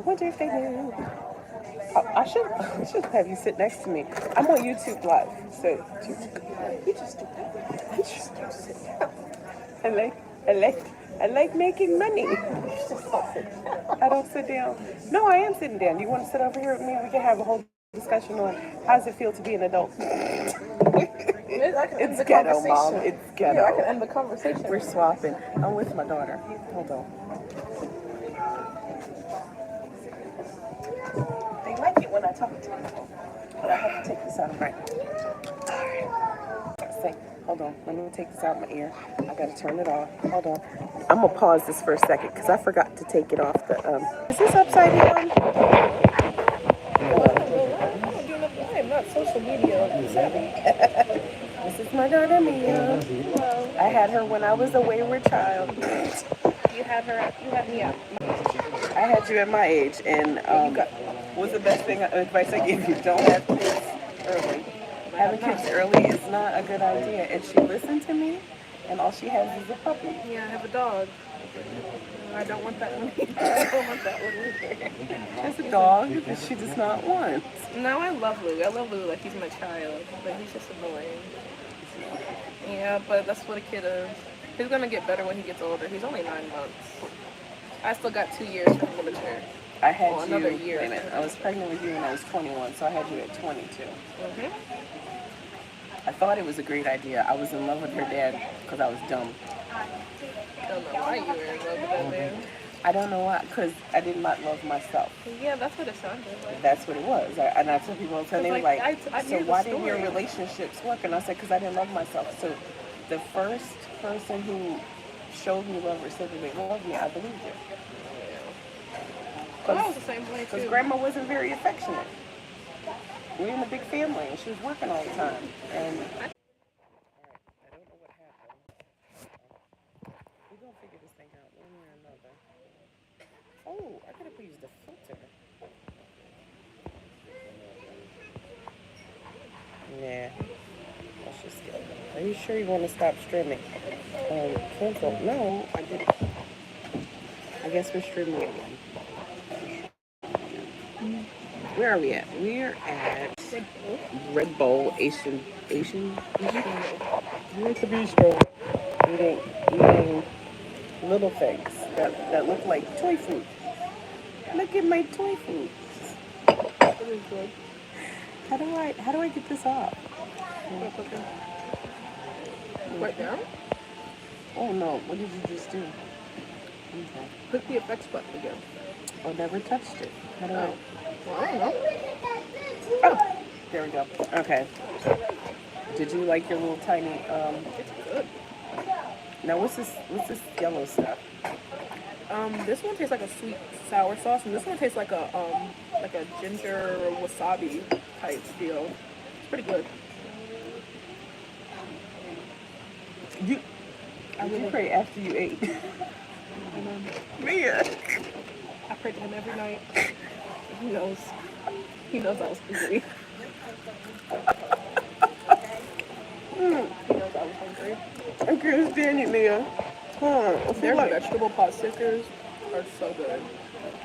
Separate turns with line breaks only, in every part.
I wonder if they knew. I should have you sit next to me. I'm on YouTube Live, so you just do that. You just don't sit down. I like, I like, I like making money. You just don't sit down. I don't sit down. No, I am sitting down. You want to sit over here with me? We can have a whole discussion on how does it feel to be an adult. It's ghetto, Mom. It's ghetto.
Yeah, I can end the conversation.
We're swapping. I'm with my daughter. Hold on. They like it when I talk to them, but I have to take this out of my. Alright. Say, hold on. Let me take this out of my ear. I gotta turn it off. Hold on. I'm gonna pause this for a second because I forgot to take it off the. Is this upside down?
I'm not social media savvy.
This is my daughter Mia. Hello. I had her when I was a wayward child.
You had me at.
I had you at my age, and what's the best advice I give you? Don't have kids early. Having kids early is not a good idea. And she listened to me, and all she has is a puppy.
Yeah, I have a dog. I don't want that one either. I don't want that one either.
She has a dog that she does not want.
No, I love Lou. I love Lou like he's my child, but he's just annoying. Yeah, but that's what a kid is. He's gonna get better when he gets older. He's only 9 months. I still got 2 years for the military.
I had you.
Another year.
Wait a minute. I was pregnant with you when I was 21, so I had you at 22. I thought it was a great idea. I was in love with her dad because I was dumb.
I don't know why you were in love with that man.
I don't know why, because I did not love myself.
Yeah, that's what it sounded like.
That's what it was. And I tell people all the time, they were like,
I
so why didn't your relationships work? And I said, because I didn't love myself. So the first person who showed me love or said that they loved me, I believed it.
Well, I was the same way, too.
Because grandma wasn't very affectionate. We were in a big family, and she was working all the time. And I don't know what happened. We're going to figure this thing out one way or another. Oh, I could have used the filter. Nah. Let's just get it. Are you sure you want to stop streaming? Cancel. No, I didn't. I guess we're streaming again. Where are we at? We're at Red Bull Asian. We're at the bistro. Eating little things that look like toy food. Look at my toy food. How do I get this off?
Right now?
Oh no! What did you just do? Okay.
Click the effects button again.
I never touched it. How do I?
Well, I don't know.
Oh, there we go. Okay. Did you like your little tiny?
It's good.
Now what's this yellow stuff?
This one tastes like a sweet sour sauce, and this one tastes like a ginger wasabi type deal. It's pretty good.
Did you pray after you ate? Mia.
I pray to him every night. He knows. He knows I was hungry. He knows I was hungry.
I can't stand you, Mia.
Their vegetable pot stickers are so good.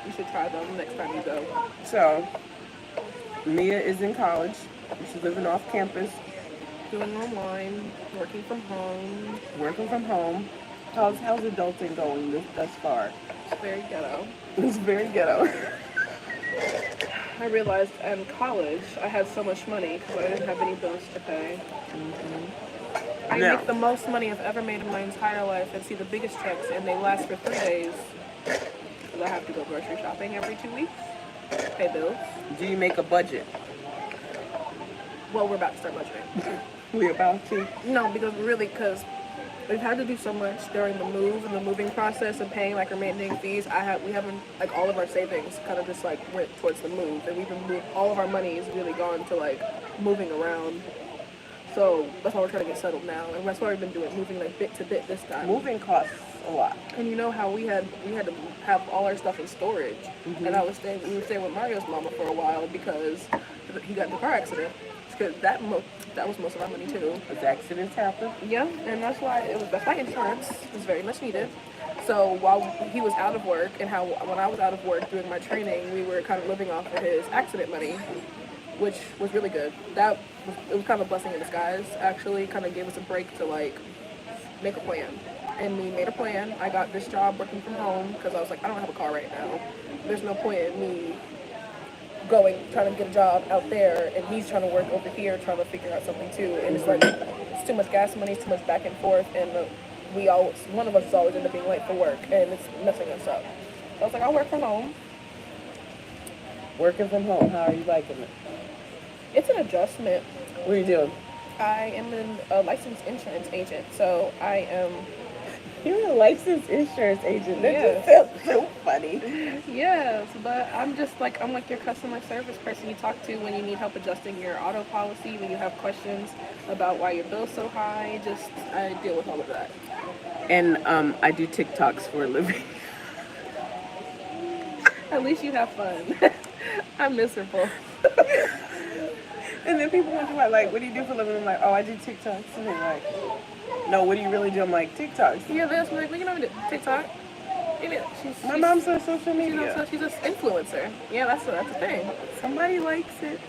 You should try them next time you go.
So, Mia is in college. She's living off campus.
Doing online, working from home.
How's adulting going thus far?
It's very ghetto.
It's very ghetto.
I realized in college I had so much money because I didn't have any bills to pay. I make the most money I've ever made in my entire life and see the biggest checks, and they last for 3 days because I have to go grocery shopping every 2 weeks, pay bills.
Do you make a budget?
Well, we're about to start budgeting.
We're about to?
No, because we've had to do so much during the move and the moving process and paying like our maintenance fees. We haven't, like, all of our savings kind of just like went towards the move, and all of our money is really gone to like moving around. So that's why we're trying to get settled now, and that's why we've been doing moving like bit to bit this time.
Moving costs a lot.
And you know how we had to have all our stuff in storage, and we were staying with Mario's mama for a while because he got in a car accident. Because that was most of our money too.
As accidents happen.
Yeah, and that's why that's why insurance is very much needed. So while he was out of work, and how when I was out of work doing my training, we were kind of living off of his accident money, which was really good. It was kind of a blessing in disguise. Actually, kind of gave us a break to like make a plan. And we made a plan. I got this job working from home because I was like, I don't have a car right now. There's no point in me trying to get a job out there, and he's trying to work over here, trying to figure out something too. And it's like, it's too much gas money, it's too much back and forth, and one of us is always end up being late for work, and it's messing us up. So I was like, I'll work from home.
Working from home, how are you liking it?
It's an adjustment.
What are you doing?
I am a licensed insurance agent, so I am.
You're a licensed insurance agent. That
Yes.
just sounds so funny.
Yes, but I'm like your customer service person you talk to when you need help adjusting your auto policy, when you have questions about why your bill's so high. I deal with all of that.
And I do TikToks for a living.
At least you have fun. I'm miserable.
And then people wonder why, like, what do you do for a living? I'm like, oh, I do TikToks. And they're like, no, what do you really do? I'm like, TikToks.
Yeah, that's like, well, you know, TikTok.
My mom's on social media.
She's an influencer. Yeah, that's the thing.
Somebody likes it.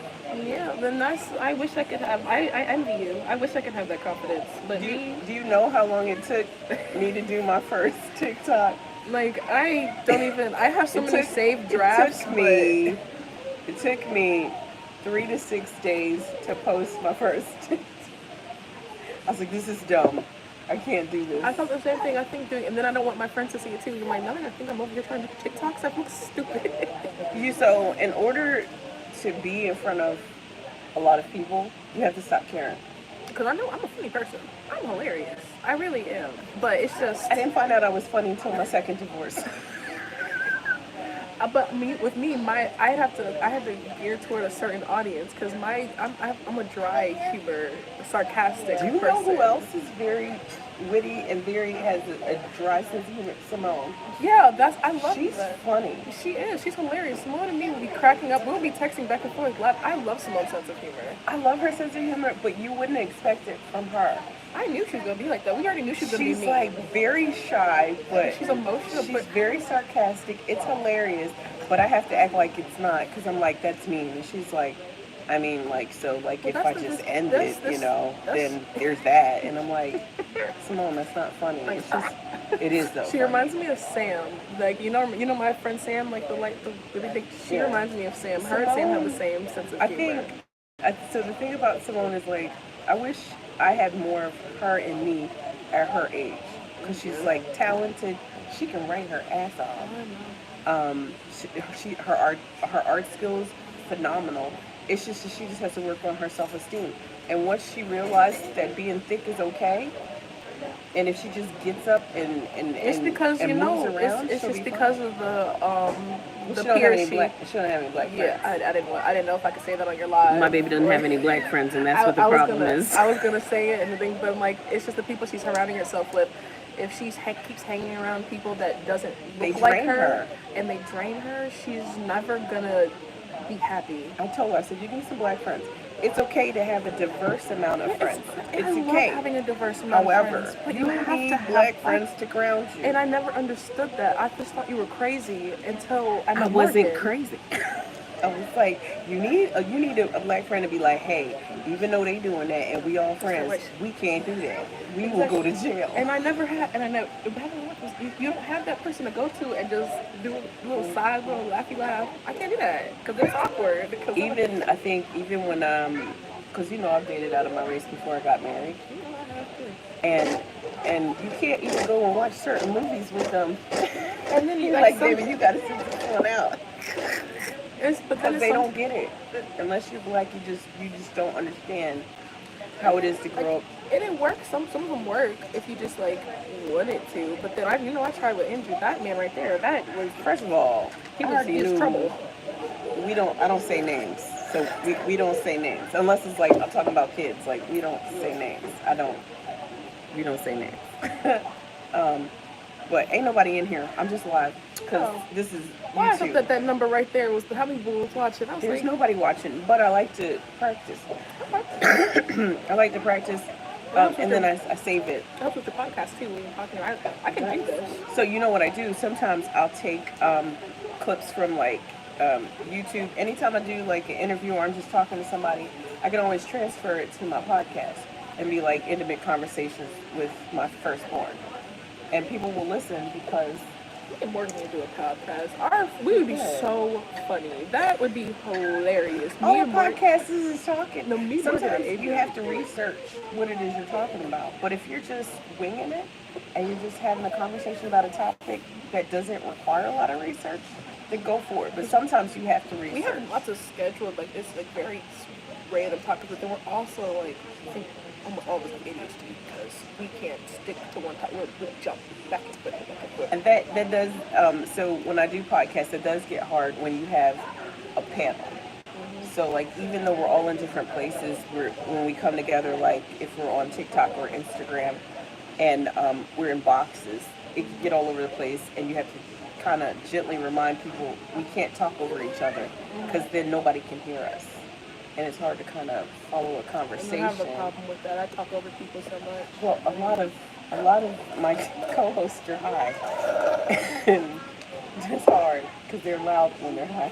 Yeah, then I wish I could have. I envy you. I wish I could have that confidence. But
Do you know how long it took me to do my first TikTok?
Like, I don't even. I have so many saved drafts.
It took me 3 to 6 days to post my first. I was like, this is dumb. I can't do this.
I thought the same thing. And then I don't want my friends to see it too. You're like, no, I think I'm over here trying to do TikToks. I look stupid.
So in order to be in front of a lot of people, you have to stop caring.
Because I know I'm a funny person. I'm hilarious. I really am. But it's just.
I didn't find out I was funny until my second divorce.
But I had to gear toward a certain audience because I'm a dry humor, sarcastic
Do you
person.
know who else is very witty and has a dry sense of humor? Simone.
Yeah, I love
She's
that.
funny.
She is. She's hilarious. Simone and me will be cracking up. We'll be texting back and forth. I love Simone's sense of humor.
I love her sense of humor, but you wouldn't expect it from her.
I knew she was gonna be like that. We already knew she was gonna be mean.
She's like very shy, but
she's emotional.
She's very sarcastic. It's hilarious, but I have to act like it's not because I'm like, that's mean. And she's like, I mean, like, so like if I just end it, then there's that. And I'm like, Simone, that's not funny. It's just, it is though.
She reminds me of Sam. Like you know my friend Sam, like the really big. She reminds me of Sam. Her and Sam have the same sense of humor.
So the thing about Simone is like, I wish I had more of her in me at her age, because she's like talented. She can write her ass off. Her art skills phenomenal. It's just that she just has to work on her self-esteem. And once she realized that being thick is okay, and if she just gets up and
it's because
and moves around,
it's just because of the
she don't
peer
have any black friends.
Yeah, I didn't know if I could say that on your live.
My baby doesn't have any black friends, and that's what the problem is.
I was gonna say it and the thing, but like it's just the people she's surrounding herself with. If she keeps hanging around people that doesn't look like her and they drain her, she's never gonna be happy.
I told her, I said, you need some black friends. It's okay to have a diverse amount of friends. It's
I
okay.
love having a diverse amount of friends.
However,
But
you need black friends to ground you.
And I never understood that. I just thought you were crazy until I
wasn't crazy. I was like, you need a black friend to be like, hey, even though they doing that and we all friends, we can't do that. We will go to jail.
And I never had, you don't have that person to go to and just do a little side, little laughy laugh. I can't do that because it's awkward.
Even when because I've dated out of my race before I got married, and you can't even go and watch certain movies with them. And then you're like, baby, you gotta sit this one out. Because they don't get it. Unless you're black, you just don't understand how it is to grow up.
It didn't work. Some of them work if you just like wanted to. But then I tried with Andrew. That man right there, that was,
first of all,
he was trouble.
I don't say names. So we don't say names unless it's like I'm talking about kids. Like we don't say names. We don't say names. But ain't nobody in here. I'm just live because this is YouTube.
Well, I thought that number right there was how many people was watching.
There's nobody watching, but I like to practice. I like to practice And then I save it.
It helps with your podcast too when you're talking. I can do this.
So you know what I do? Sometimes I'll take clips from like YouTube. Anytime I do like an interview or I'm just talking to somebody, I can always transfer it to my podcast and be like intimate conversations with my firstborn. And people will listen because
and Morgan would do a podcast. We would be so funny. That would be hilarious.
All a podcast is talking.
No, me
sometimes you have to research what it is you're talking about. But if you're just winging it and you're just having a conversation about a topic that doesn't require a lot of research, then go for it. But sometimes you have to research.
We have lots of scheduled, like, it's like very random topics, but then we're also like, I think almost always like ADHD because we can't stick to one topic. We'll jump back and forth.
And that does, so when I do podcasts, it does get hard when you have a panel. Mm-hmm. So like, even though we're all in different places, when we come together, like if we're on TikTok or Instagram and we're in boxes, it can get all over the place and you have to kind of gently remind people we can't talk over each other because then nobody can hear us. And it's hard to kind of follow a conversation.
I have a problem with that. I talk over people so much.
Well, a lot of my co-hosts are high, and it's hard because they're loud when they're high.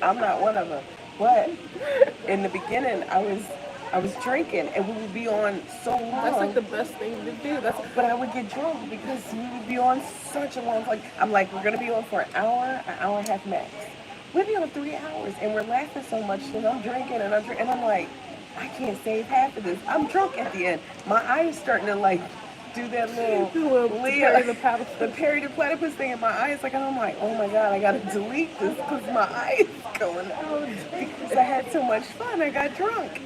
I'm not one of them, but in the beginning, I was drinking, and we would be on so long.
That's like the best thing to do.
But I would get drunk because we would be on such a long. Like I'm like, we're gonna be on for an hour and a half max. We'd be on 3 hours, and we're laughing so much, and I'm drinking, and I'm like, I can't save half of this. I'm drunk at the end. My eye is starting to like do that little the Perry the Platypus thing in my eyes, like, and I'm like, oh my god, I gotta delete this because my eye is going out because I had so much fun. I got drunk.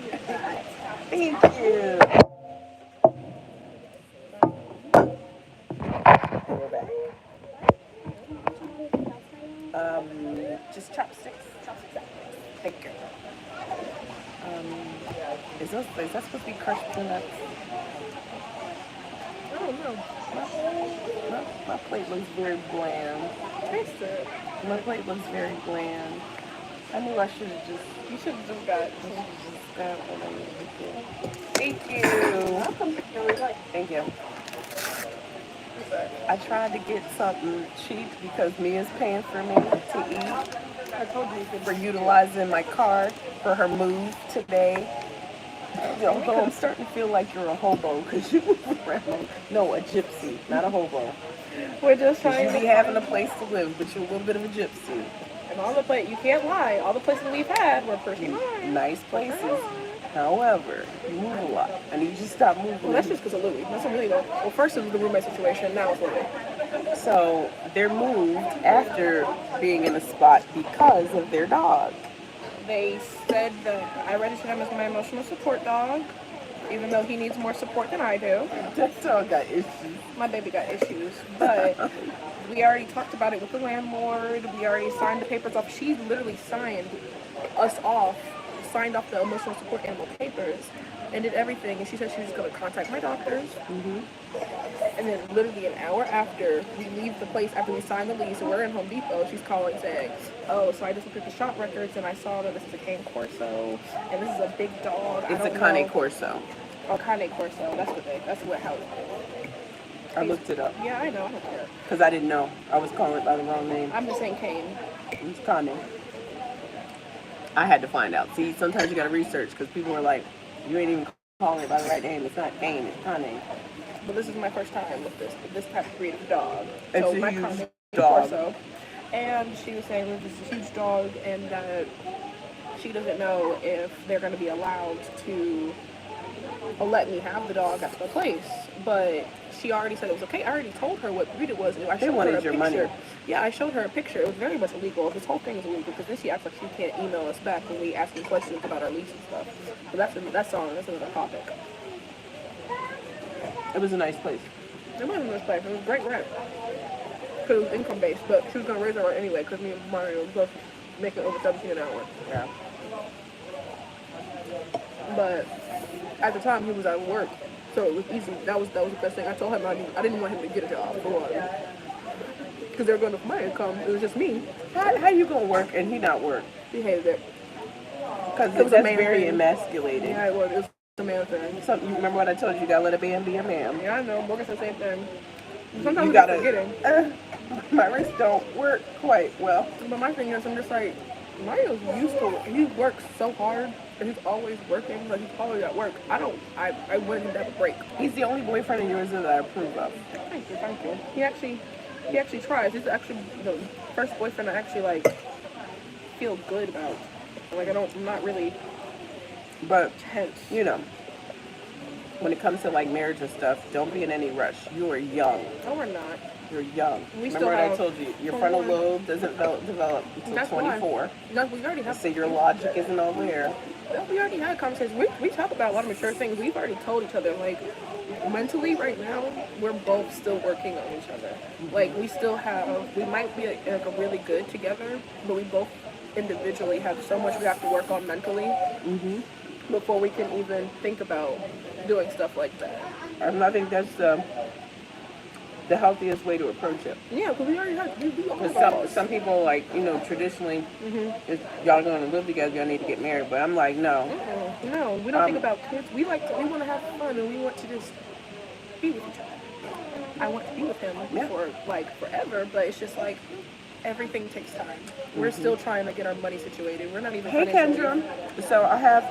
Thank you. We're back. Just chopsticks. Thank you. Is that supposed to be crushed peanuts?
I don't know.
My plate looks very bland.
Taste it.
My plate looks very bland. I knew I should have just.
You should have just got.
What I needed to do. Thank you.
Welcome.
Thank you. I tried to get something cheap because Mia's paying for me to eat.
I told you
for utilizing my card for her move today. Although I'm starting to feel like you're a hobo because you move around. No, a gypsy, not a hobo.
We're just trying
to be having a place to live, but you're a little bit of a gypsy.
And all the places, you can't lie, all the places we've had were pretty
nice places. However, you move a lot. I need you to stop moving.
Well, that's just because of Louie. That's what really though. Well, first it was the roommate situation, now it's Louie.
So they're moved after being in a spot because of their dog.
They said that I registered him as my emotional support dog, even though he needs more support than I do.
That dog got issues.
My baby got issues, but we already talked about it with the landlord. We already signed the papers off. She literally signed the emotional support animal papers and did everything. And she said she was going to contact my doctors. Mm-hmm. And then literally an hour after we leave the place, after we sign the lease, and we're in Home Depot, she's calling saying, oh, so I just looked at the shop records and I saw that this is a Cane Corso and this is a big dog.
It's a Cane Corso.
Oh, Cane Corso. That's how it's
I looked it up.
Yeah, I know.
Because I didn't know. I was calling it by the wrong name.
I'm just saying Cane.
It's Cane. I had to find out. See, sometimes you got to research because people are like, you ain't even calling it by the right name. It's not Cane, it's Cane.
But this is my first time with this type of breed of dog.
It's
so my
huge dog.
Corso. And she was saying it was a huge dog and that she doesn't know if they're going to be allowed to let me have the dog at the place. But she already said it was okay. I already told her what breed it was.
They wanted your money.
Yeah, I showed her a picture. It was very much illegal. This whole thing is illegal because then she acts like she can't email us back when we ask her questions about our lease and stuff. But that's another topic.
It was a nice place.
It was a nice place. It was great rent. Because it was income based, but she was going to raise her rent anyway because me and Mario were both making over $17 an hour.
Yeah.
But at the time he was at work, so it was easy. That was the best thing. I told him I didn't want him to get a job for one. Because they were going to my income. It was just me.
How you going to work and he not work?
He hated it.
Because it was very emasculating.
Yeah, it was a man thing.
So you remember what I told you? You gotta let a man be a man.
Yeah, I know. Morgan said the same thing. Sometimes
You
I'm
gotta.
forgetting.
My wrists don't work quite well.
But my thing is, I'm just like, Mario's used to it. He works so hard, and he's always working. Like he's always at work. I want him to have a break.
He's the only boyfriend of yours that I approve of.
Thank you, thank you. He actually tries. He's actually the first boyfriend I actually like feel good about. Like I'm not really
But
tense.
you know, when it comes to like marriage and stuff, don't be in any rush. You are young.
No, we're not.
You're young.
We
Remember
still
what I
have
told you? Your
21.
frontal lobe doesn't develop until
That's why.
24.
No, we already have.
So your logic isn't all there.
We already had conversations. We talk about a lot of mature things. We've already told each other, like, mentally right now, we're both still working on each other. Like, we might be like a really good together, but we both individually have so much we have to work on mentally before we can even think about doing stuff like that.
And I think that's the healthiest way to approach it.
Yeah, because we already had, we all
Because
have
some people, like, you know, traditionally, if y'all going to live together, y'all need to get married. But I'm like, no.
No, we don't think about kids. We want to have fun, and we want to just be with each other. I want to be with him for like forever, but it's just like everything takes time. We're still trying to get our money situated. We're not even.
Hey,
financially-
Kendra. So I have,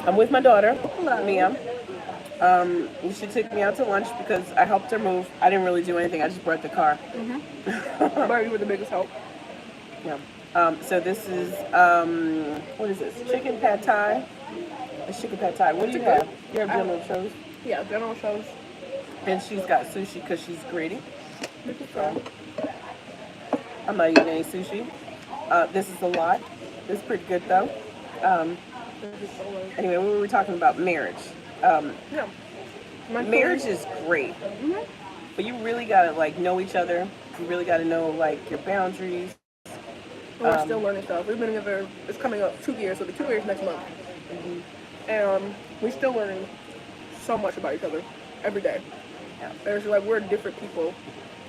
I'm with my daughter, Mia. She took me out to lunch because I helped her move. I didn't really do anything. I just brought the car.
But you were the biggest help.
Yeah. So this is, what is this? Chicken pad thai. It's chicken pad thai. What do you have? You have General Tso's.
Yeah, general shows.
And she's got sushi because she's greedy. So, I'm not eating any sushi. This is a lot. This is pretty good though. Anyway, we were talking about marriage.
Yeah.
Marriage is great, but you really gotta like know each other. You really gotta know like your boundaries.
We're still learning stuff. We've been together. It's coming up 2 years. So it'll be 2 years next month. And we still learning so much about each other every day.
Yeah.
And it's like we're different people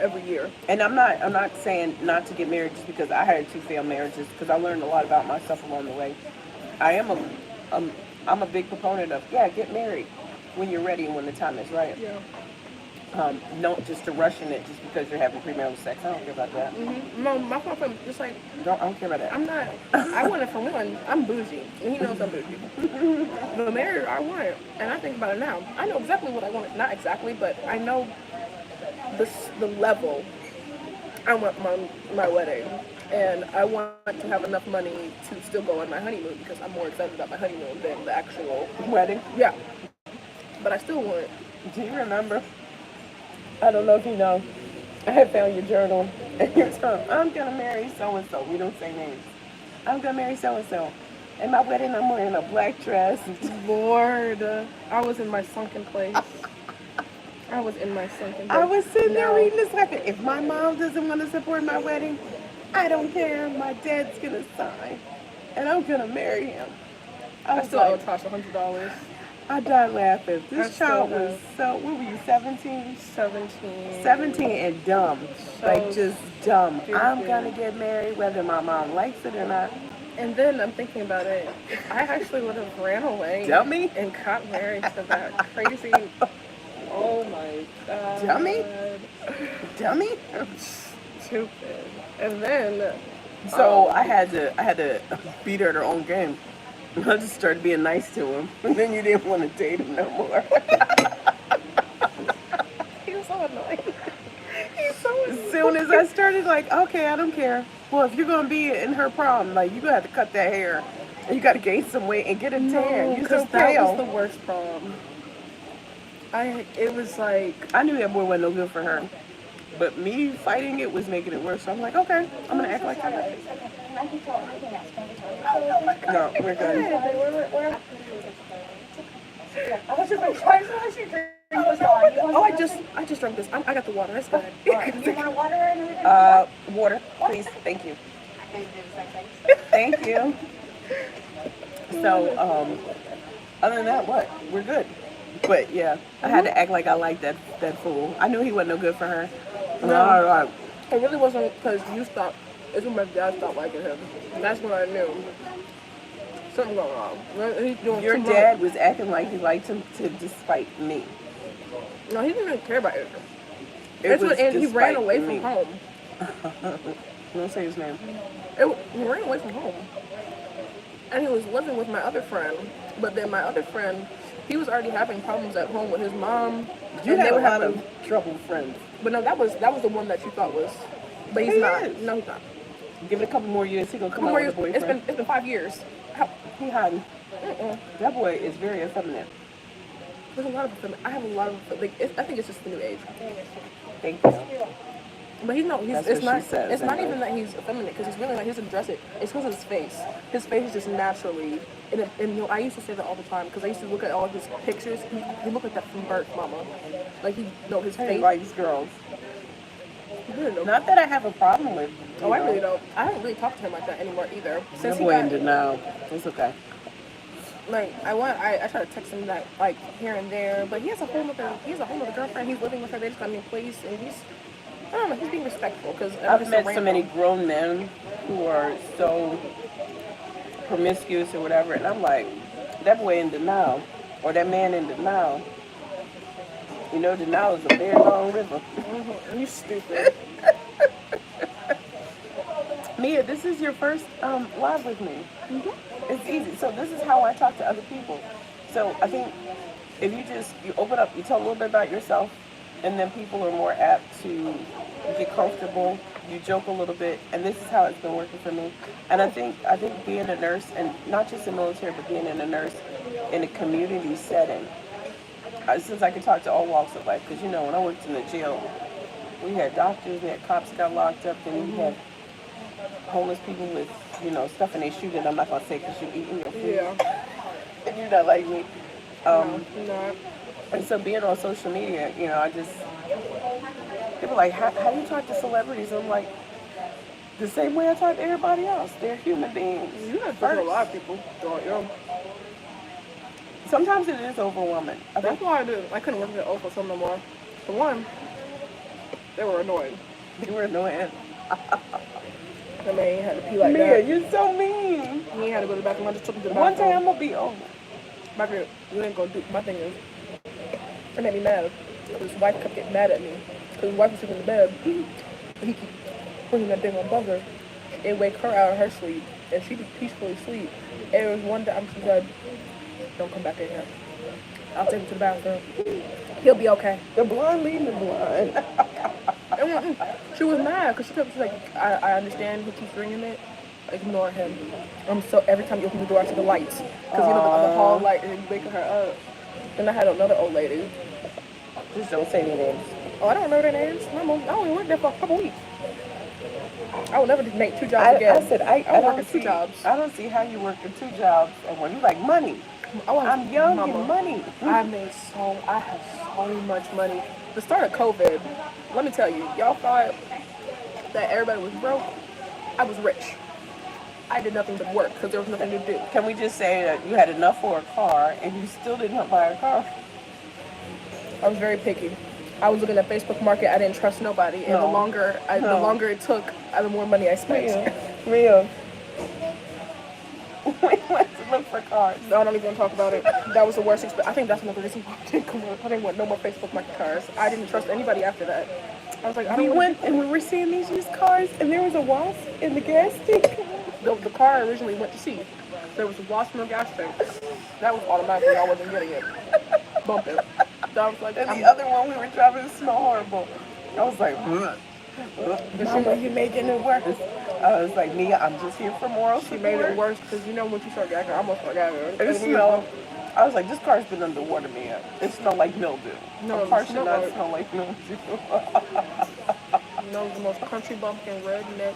every year.
And I'm not saying not to get married just because I had 2 failed marriages, because I learned a lot about myself along the way. I'm a big proponent of get married when you're ready and when the time is right.
Yeah.
Don't just to rush in it just because you're having premarital sex. I don't care about that.
No, my boyfriend just like
I don't care about that.
I'm not. I want it for one. I'm bougie, and he knows I'm bougie. But married, I want it, and I think about it now. I know exactly what I want. Not exactly, but I know the level I want my wedding, and I want to have enough money to still go on my honeymoon because I'm more excited about my honeymoon than the actual
Wedding?
Yeah, but I still want it.
Do you remember? I don't know if you know. I had found your journal, and you're telling, I'm gonna marry so and so. We don't say names. I'm gonna marry so and so. And my wedding, I'm wearing a black dress.
Lord, I was in my sunken place. I was in my sunken place.
I was sitting there reading this like, if my mom doesn't want to support my wedding, I don't care. My dad's gonna sign, and I'm gonna marry him.
I still owe Tasha $100.
I died laughing. This
I
child
still
was so, what were you, 17?
17.
17 and dumb.
So
like, just dumb.
stupid.
I'm gonna get married whether my mom likes it or not.
And then I'm thinking about it. If I actually would have ran away
Dummy.
and got married to that crazy. Oh my god.
Dummy? Dummy?
Stupid. And then.
So I had to beat her at her own game. I just started being nice to him, and then you didn't want to date him no more.
He was so annoying.
As soon as I started, like, okay, I don't care. Well, if you're gonna be in her prom, like, you're gonna have to cut that hair, and you gotta gain some weight and get a tan. You're so
that
pale.
was the worst prom. It was like.
I knew that boy wasn't no good for her, but me fighting it was making it worse. So I'm like, okay, I'm gonna act like that. No, we're good.
Oh, I just drank this. I got the water. That's good.
You want water or anything?
Water, please. Thank you. Thank you. So, other than that, what? We're good. But yeah, I had to act like I liked that fool. I knew he wasn't no good for her.
No. It really wasn't because you stopped. It's when my dad stopped liking him. That's when I knew. Something going wrong. He's doing
Your
too much.
dad was acting like he liked him to despite me.
No, he didn't even care about it.
It was
And he ran
despite
away
me.
from home.
Don't say his name.
He ran away from home. And he was living with my other friend. But then my other friend, he was already having problems at home with his mom.
You
and
had
they
a
were
lot
having,
of trouble friends.
But no, that was the one that you thought was. But he's
He
not.
is.
No, he's not.
Give it a couple more years, he gonna come
Couple
out
more
with a
years.
boyfriend.
It's been 5 years. How,
He hiding.
mm-mm.
That boy is very effeminate.
There's a lot of I have a lot of like. I think it's just the new age.
Thank you.
But he's not.
That's
It's
what
not.
she says,
It's not
anyway.
even that he's effeminate because he's really not. He doesn't dress it. It's because of his face. His face is just naturally. And you know, I used to say that all the time because I used to look at all of his pictures. He looked like that from birth, mama. Like his
He
face.
likes girls.
He didn't know.
Not that I have a problem with.
Oh, I really don't. I don't really talk to him like that anymore either.
That
Since he
boy in
got,
denial. It's okay.
like, I try to text him that like here and there, but he has a whole other girlfriend. He's living with her. They just got a new place, and I don't know. He's being respectful because
I've met so many grown men who are so promiscuous or whatever, and I'm like, that boy in denial, or that man in denial. You know, denial is a very long river.
You stupid.
Mia, this is your first live with me. It's easy. So this is how I talk to other people. So I think if you open up, you tell a little bit about yourself, and then people are more apt to get comfortable. You joke a little bit, and this is how it's been working for me. And I think being a nurse, and not just the military, but being a nurse in a community setting, since I can talk to all walks of life, because you know when I worked in the jail, we had doctors, we had cops got locked up, then we had homeless people with stuff in their shoe that I'm not gonna say because you're eating your food.
Yeah.
And you're not like me.
No.
And so being on social media, I just people are like, how do you talk to celebrities? I'm like, the same way I talk to everybody else. They're human beings.
You have to a lot of people.
Sometimes it is overwhelming. I think
That's why I couldn't work at Oprah some no more. For one, they were annoying.
you were annoying.
I mean, he had to pee like
Mia,
that.
you're so mean.
He had to go to the bathroom. I just took him to the
One
bathroom.
day I'm gonna be over.
Michael, you ain't gonna do. My thing is, it made me mad. His wife kept getting mad at me. Because his wife was sitting in the bed. He keep putting that thing above her. It wake her out of her sleep. And she just peacefully sleep. And it was one time she said, don't come back in here. I'll take him to the bathroom. He'll be okay.
The blind leading the blind.
And she was mad because she's like, I understand he keeps ringing it. Ignore him. So every time you open the door, I see the lights. Because the hall light and waking her up. Then I had another old lady.
Just don't say their names.
Oh, I don't remember their names. I only worked there for a couple weeks. I will never make 2 jobs again.
I said I
work
don't
at
see
2 jobs.
I don't see how you work in 2 jobs and when you like money. I'm young and money.
I have so much money. The start of COVID, let me tell you, y'all thought that everybody was broke. I was rich. I did nothing but work because there was nothing to do.
Can we just say that you had enough for a car and you still didn't buy a car?
I was very picky. I was looking at Facebook Market. I didn't trust nobody, and the longer it took, the more money I spent.
Real. We went to look for cars.
No, I don't even want to talk about it. That was the worst experience. I think that's another reason why I didn't want no more Facebook Market cars. I didn't trust anybody after that. I was like, I don't
We
want
went and we were seeing these used cars and there was a wasp in the gas tank.
the car I originally went to see. There was a wasp in the gas tank. That was automatically. I wasn't getting it. Bump it. So I was like,
And the other one we were driving smelled horrible. I was like, Mama, you making it worse. I was like, Mia, I'm just here for moral support.
She made it worse because when you start gagging, I almost start gagging.
It smelled. I was like, this car's been underwater, Mia. It smelled like mildew.
No,
a car should
it
not
smelled
smell like mildew.
No, the most country bumpkin redneck.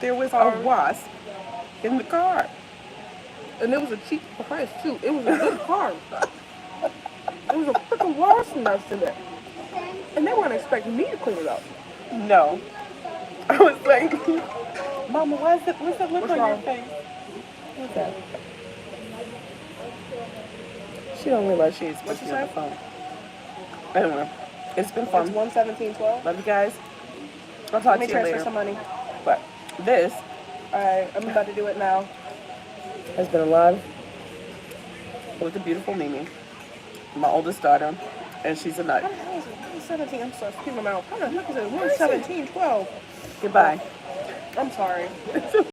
There was a wasp in the car.
And it was a cheap price too. It was a good car. It was a freaking wasp nest in it. And they weren't expecting me to clean it up.
No. I was like, Mama, what's that look
What's
on your
wrong?
face? What's that? She don't realize she's supposed to be on the phone. Anyway, it's been fun.
It's 117.12.
Love you guys. I'll talk
Let me
to you
transfer
later.
some money.
But this,
Alright, I'm about to do it now.
has been live with the beautiful Mimi, my oldest daughter, and she's a nut.
How the hell is it? 17. I'm sorry. Excuse my mouth. How the heck is it? 117, 12.
Goodbye.
I'm sorry.